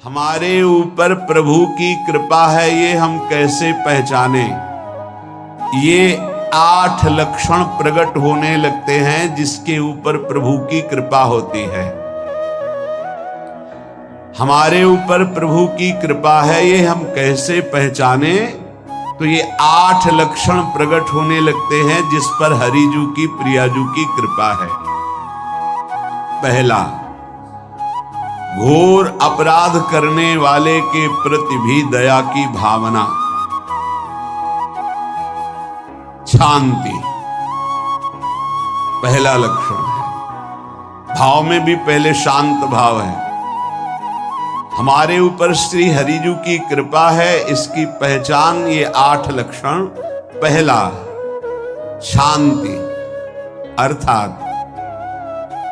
हमारे ऊपर प्रभु की कृपा है ये हम कैसे पहचाने। ये 8 लक्षण प्रकट होने लगते हैं जिसके ऊपर प्रभु की कृपा होती है। हमारे ऊपर प्रभु की कृपा है ये हम कैसे पहचाने, तो ये 8 लक्षण प्रकट होने लगते हैं जिस पर हरिजू की प्रियाजू की कृपा है। पहला, घोर अपराध करने वाले के प्रति भी दया की भावना, शांति पहला लक्षण है। भाव में भी पहले शांत भाव है। हमारे ऊपर श्री हरिजू की कृपा है, इसकी पहचान ये 8 लक्षण। पहला, शांति, अर्थात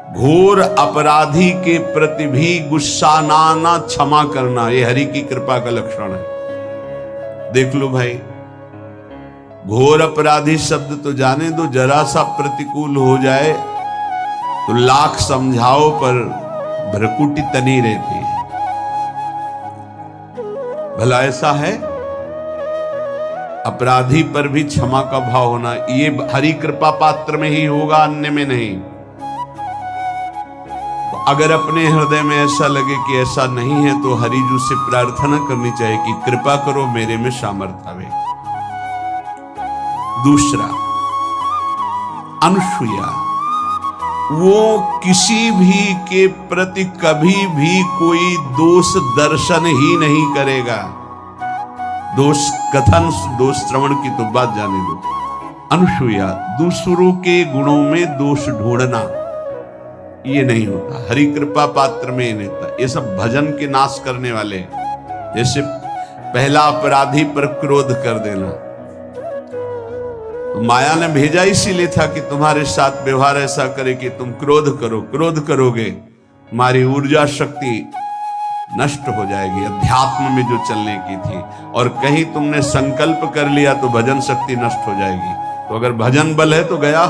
घोर अपराधी के प्रति भी गुस्सा ना क्षमा करना, ये हरि की कृपा का लक्षण है। देख लो भाई, घोर अपराधी शब्द तो जाने दो, जरा सा प्रतिकूल हो जाए तो लाख समझाओ पर भ्रकुटी तनी रहती है। भला ऐसा है? अपराधी पर भी क्षमा का भाव होना, ये हरि कृपा पात्र में ही होगा, अन्य में नहीं। अगर अपने हृदय में ऐसा लगे कि ऐसा नहीं है तो हरिजू से प्रार्थना करनी चाहिए कि कृपा करो मेरे में सामर्थ्य आवे। दूसरा, अनुसूया, वो किसी भी के प्रति कभी भी कोई दोष दर्शन ही नहीं करेगा। दोष कथन, दोष श्रवण की तो बात जाने दो। अनुसूया, दूसरों के गुणों में दोष ढूंढना ये नहीं होता, हरि कृपा पात्र में नहीं होता। ये सब भजन के नाश करने वाले, जैसे पहला अपराधी पर क्रोध कर देना, तो माया ने भेजा इसीलिए था कि तुम्हारे साथ व्यवहार ऐसा करे कि तुम क्रोध करो। क्रोध करोगे तुम्हारी ऊर्जा शक्ति नष्ट हो जाएगी, अध्यात्म में जो चलने की थी। और कहीं तुमने संकल्प कर लिया तो भजन शक्ति नष्ट हो जाएगी। तो अगर भजन बल है तो गया,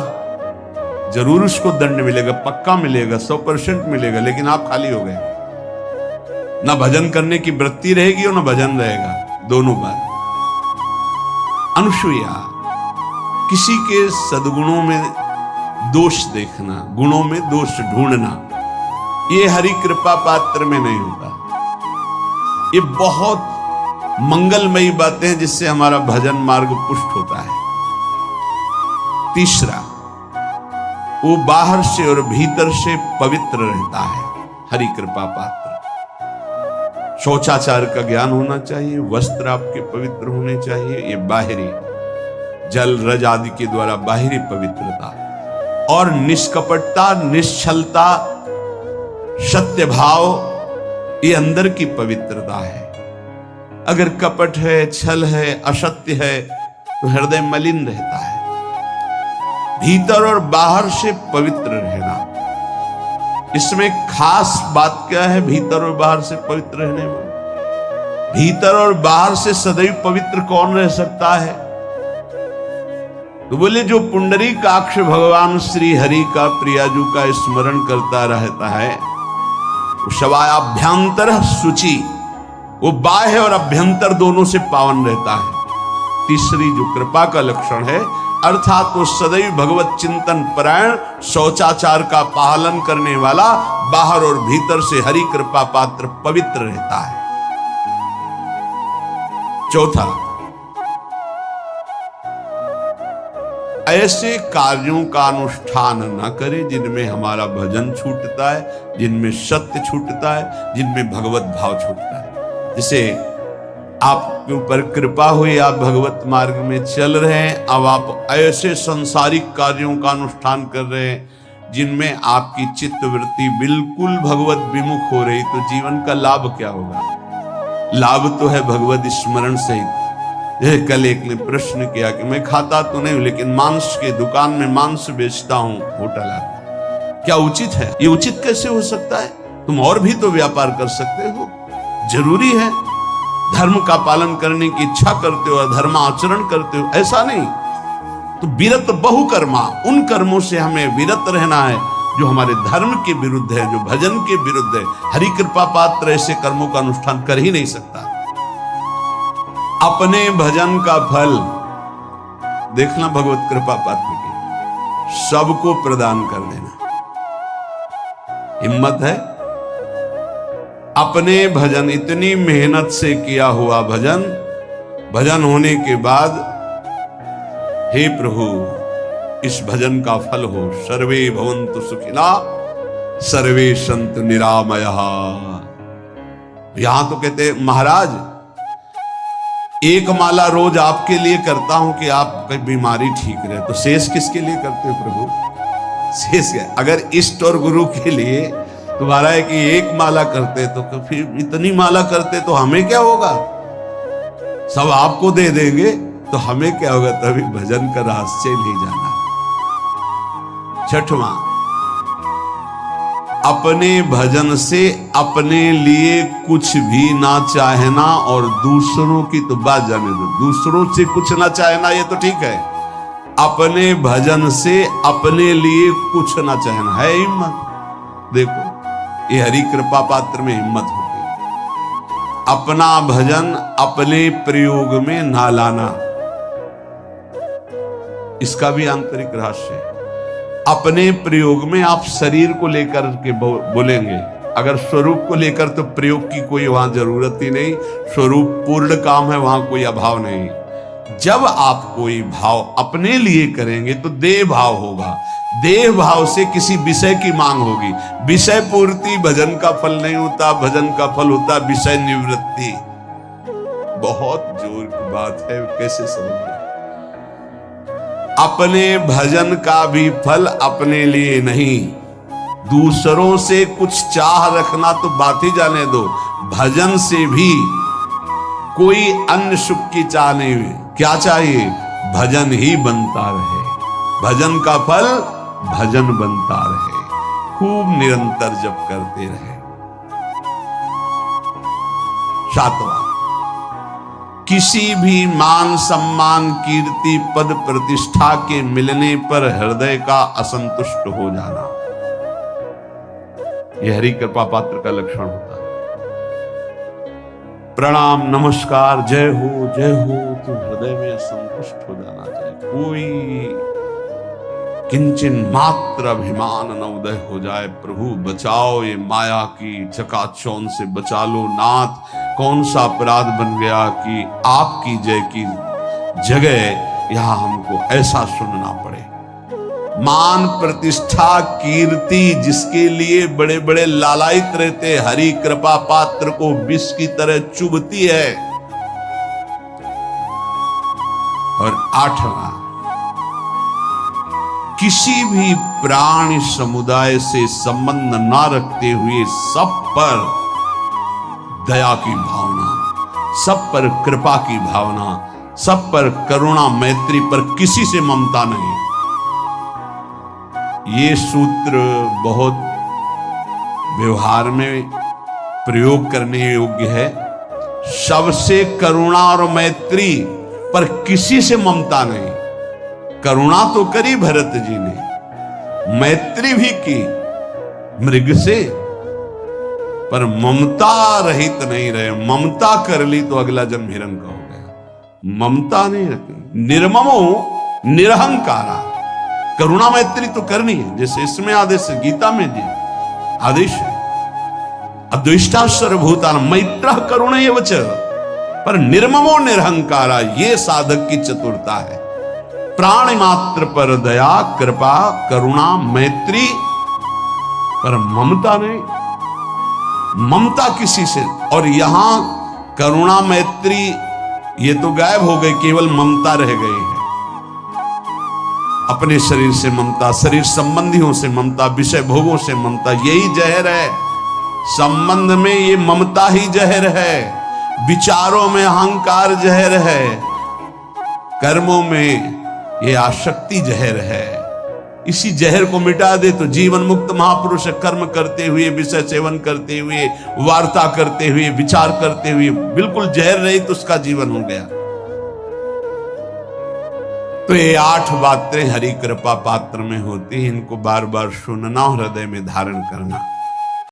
जरूर उसको दंड मिलेगा, पक्का मिलेगा, 100% मिलेगा, लेकिन आप खाली हो गए। ना भजन करने की वृत्ति रहेगी और ना भजन रहेगा, दोनों बात। अनुसूया, किसी के सद्गुणों में दोष देखना, गुणों में दोष ढूंढना, ये हरि कृपा पात्र में नहीं होता। ये बहुत मंगलमयी बातें हैं जिससे हमारा भजन मार्ग पुष्ट होता है। तीसरा, वो बाहर से और भीतर से पवित्र रहता है, हरि कृपा पात्र। शौचाचार का ज्ञान होना चाहिए, वस्त्र आपके पवित्र होने चाहिए, ये बाहरी जल रज आदि के द्वारा बाहरी पवित्रता। और निष्कपटता, निश्चलता, सत्य भाव, ये अंदर की पवित्रता है। अगर कपट है, छल है, असत्य है तो हृदय मलिन रहता है। भीतर और बाहर से पवित्र रहना, इसमें खास बात क्या है? भीतर और बाहर से पवित्र रहने में, भीतर और बाहर से सदैव पवित्र कौन रह सकता है? तो बोले जो पुंडरीकाक्ष भगवान श्री हरि का प्रियाजू का स्मरण करता रहता है, वो शवायाभ्यंतर शुचि, वो बाह्य और अभ्यंतर दोनों से पावन रहता है। तीसरी जो कृपा का लक्षण है, अर्थात वो सदैव भगवत चिंतन परायण, शौचाचार का पालन करने वाला, बाहर और भीतर से हरि कृपा पात्र पवित्र रहता है। चौथा, ऐसे कार्यों का अनुष्ठान न करे जिनमें हमारा भजन छूटता है, जिनमें सत्य छूटता है, जिनमें भगवत भाव छूटता है। जैसे आपके ऊपर कृपा हुई, आप भगवत मार्ग में चल रहे हैं, अब आप ऐसे संसारिक कार्यों का अनुष्ठान कर रहे हैं जिनमें आपकी चित्त वृत्ति बिल्कुल भगवत विमुख हो रही, तो जीवन का लाभ क्या होगा? लाभ तो है भगवत स्मरण सहित। जैसे कल एक ने प्रश्न किया कि मैं खाता तो नहीं हूं लेकिन मांस के दुकान में मांस बेचता हूं, होटल है, क्या उचित है? ये उचित कैसे हो सकता है? तुम और भी तो व्यापार कर सकते हो। जरूरी है धर्म का पालन करने की इच्छा करते हो, धर्म आचरण करते हो, ऐसा नहीं। तो विरत बहुकर्मा, उन कर्मों से हमें विरत रहना है जो हमारे धर्म के विरुद्ध है, जो भजन के विरुद्ध है। हरि कृपा पात्र ऐसे कर्मों का अनुष्ठान कर ही नहीं सकता। अपने भजन का फल देखना भगवत कृपा पात्र की, सबको प्रदान कर देना। हिम्मत है? अपने भजन, इतनी मेहनत से किया हुआ भजन, भजन होने के बाद हे प्रभु इस भजन का फल हो, सर्वे भवन्तु सुखिना सर्वे सन्तु निरामयः। यहां तो कहते महाराज एक माला रोज आपके लिए करता हूं कि आपकी बीमारी ठीक रहे, तो शेष किसके लिए करते हो प्रभु? शेष क्या? अगर इष्ट और गुरु के लिए तुम्हारा है कि एक माला करते तो फिर इतनी माला करते तो हमें क्या होगा? सब आपको दे देंगे तो हमें क्या होगा? तभी भजन का रहस्य ले जाना। छठवां, अपने भजन से अपने लिए कुछ भी ना चाहना और दूसरों की तो बात जाने दो, दूसरों से कुछ ना चाहना ये तो ठीक है, अपने भजन से अपने लिए कुछ ना चाहना है हिम्मत। देखो ये हरि कृपा पात्र में हिम्मत होती है। अपना भजन अपने प्रयोग में ना लाना, इसका भी आंतरिक रहस्य है। अपने प्रयोग में आप शरीर को लेकर के बोलेंगे, अगर स्वरूप को लेकर तो प्रयोग की कोई वहां जरूरत ही नहीं, स्वरूप पूर्ण काम है, वहां कोई अभाव नहीं। जब आप कोई भाव अपने लिए करेंगे तो देह भाव होगा, देह भाव से किसी विषय की मांग होगी। विषय पूर्ति भजन का फल नहीं होता, भजन का फल होता विषय निवृत्ति। बहुत जोर की बात है, कैसे समझना? अपने भजन का भी फल अपने लिए नहीं, दूसरों से कुछ चाह रखना तो बात ही जाने दो, भजन से भी कोई अन्य सुख की चाह नहीं हुई। क्या चाहिए? भजन ही बनता रहे, भजन का फल भजन बनता रहे, खूब निरंतर जप करते रहे। सातवां, किसी भी मान सम्मान कीर्ति पद प्रतिष्ठा के मिलने पर हृदय का असंतुष्ट हो जाना, यह हरि कृपा पात्र का लक्षण होता है। प्रणाम नमस्कार जय हो तो हृदय में असंतुष्ट हो जाना चाहिए। कोई किंचन मात्र अभिमान न उदय हो जाए। प्रभु बचाओ, ये माया की चकाचौंध से बचा लो नाथ। कौन सा अपराध बन गया कि आपकी जय की जगह यहां हमको ऐसा सुनना पड़े। मान प्रतिष्ठा कीर्ति जिसके लिए बड़े बड़े लालायित रहते, हरि कृपा पात्र को विष की तरह चुभती है। और आठवां, किसी भी प्राणी समुदाय से संबंध ना रखते हुए सब पर दया की भावना, सब पर कृपा की भावना, सब पर करुणा मैत्री पर किसी से ममता नहीं। ये सूत्र बहुत व्यवहार में प्रयोग करने योग्य है। सबसे करुणा और मैत्री पर किसी से ममता नहीं। करुणा तो करी भरत जी ने, मैत्री भी की मृग से, पर ममता रहित नहीं रहे। ममता कर ली तो अगला जन्म हिरण का हो गया। ममता नहीं रखी। निर्ममो निरहंकारा। करुणा मैत्री तो करनी है, जैसे इसमें आदेश है, गीता में जी आदेश है, अद्वेष्टा सर्वभूतानां मैत्रः करुणैव च। पर निर्ममो निरहंकारा, ये साधक की चतुरता है। प्राणी मात्र पर दया कृपा करुणा मैत्री, पर ममता नहीं। ममता किसी से, और यहां करुणा मैत्री ये तो गायब हो गई, केवल ममता रह गई है। अपने शरीर से ममता, शरीर संबंधियों से ममता, विषय भोगों से ममता, यही जहर है। संबंध में ये ममता ही जहर है, विचारों में अहंकार जहर है, कर्मों में ये आसक्ति जहर है। इसी जहर को मिटा दे तो जीवन मुक्त महापुरुष कर्म करते हुए, विषय सेवन करते हुए, वार्ता करते हुए, विचार करते हुए, बिल्कुल जहर रहित तो उसका जीवन हो गया। तो ये 8 बातें हरि कृपा पात्र में होती हैं, इनको बार बार सुनना, हृदय में धारण करना।